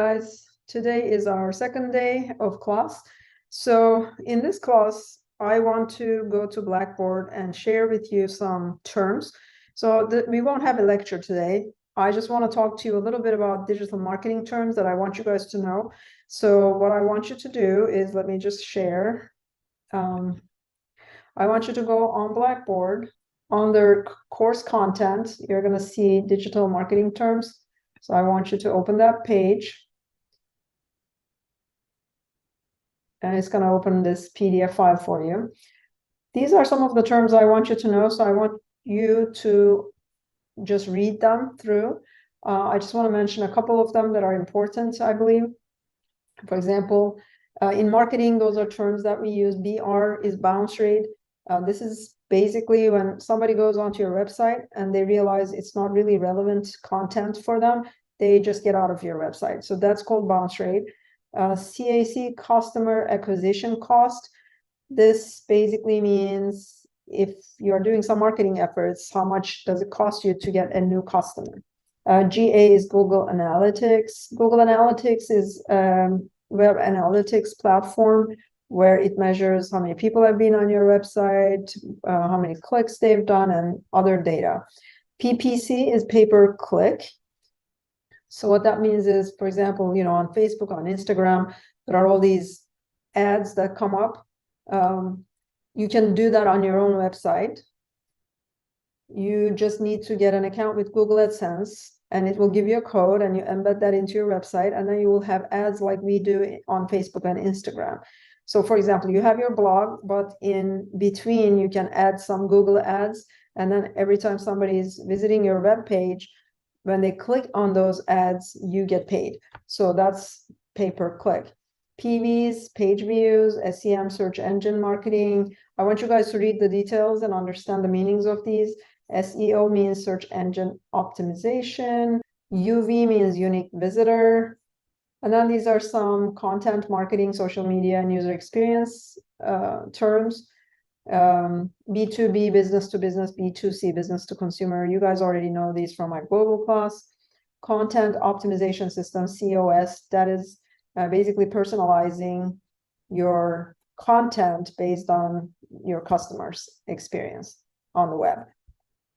guys. Today is our second day of class. So in this class, I want to go to Blackboard and share with you some terms. So we won't have a lecture today. I just want to talk to you a little bit about digital marketing terms that I want you guys to know. So what I want you to do is, let me just share. I want you to go on Blackboard. Under course content, you're going to see digital marketing terms. So I want you to open that page. And it's going to open this PDF file for you. These are some of the terms I want you to know. So I want you to just read them through. I just want to mention a couple of them that are important, I believe. For example, in marketing, those are terms that we use. BR is bounce rate. This is basically when somebody goes onto your website and they realize it's not really relevant content for them, they just get out of your website. So that's called bounce rate. CAC, customer acquisition cost. This basically means if you're doing some marketing efforts, how much does it cost you to get a new customer? GA is Google Analytics. Google Analytics is web analytics platform where it measures how many people have been on your website, how many clicks they've done, and other data. PPC is pay-per-click. So what that means is, for example, on Facebook, on Instagram, there are all these ads that come up. You can do that on your own website. You just need to get an account with Google AdSense, and it will give you a code, and you embed that into your website, and then you will have ads like we do on Facebook and Instagram. So for example, you have your blog, but in between you can add some Google ads, and then every time somebody is visiting your web page, when they click on those ads, you get paid. So that's pay-per-click. PVs, page views, SEM, search engine marketing. I want you guys to read the details and understand the meanings of these. SEO means search engine optimization. UV means unique visitor. And then these are some content marketing, social media, and user experience terms. B2B, business to business, B2C, business to consumer. You guys already know these from my global class. Content optimization system, COS, that is basically personalizing your content based on your customers' experience on the web.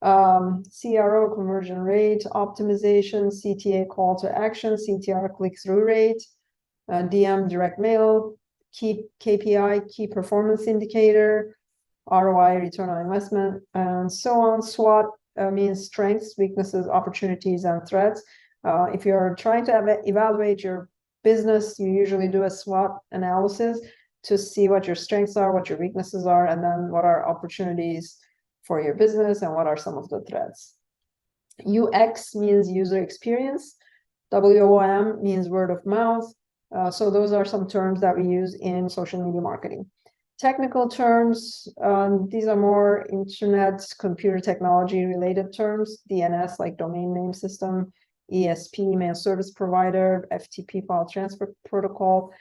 CRO, conversion rate optimization, CTA, call to action, CTR, click-through rate, DM, direct mail, key KPI, key performance indicator, ROI, return on investment, and so on. SWOT means strengths, weaknesses, opportunities, and threats. If you're trying to evaluate your business, you usually do a SWOT analysis to see what your strengths are, what your weaknesses are, and then what are opportunities for your business and what are some of the threats. UX means user experience. WOM means word of mouth. So those are some terms that we use in social media marketing. Technical terms, these are more internet, computer technology related terms. DNS, like domain name system. ESP, mail service provider. FTP, file transfer protocol.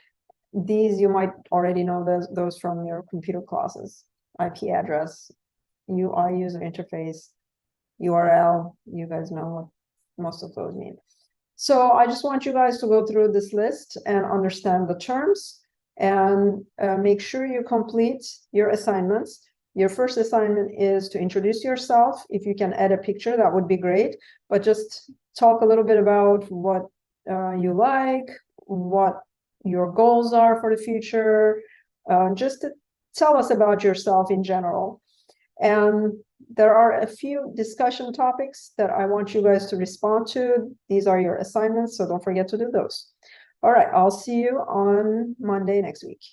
These you might already know those from your computer classes. IP address, UI, user interface, URL. You guys know what most of those mean. So I just want you guys to go through this list and understand the terms, and make sure you complete your assignments. Your first assignment is to introduce yourself. If you can add a picture, that would be great. But just talk a little bit about what you like, what your goals are for the future. Just to tell us about yourself in general. And there are a few discussion topics that I want you guys to respond to. These are your assignments, so don't forget to do those. All right, I'll see you on Monday next week.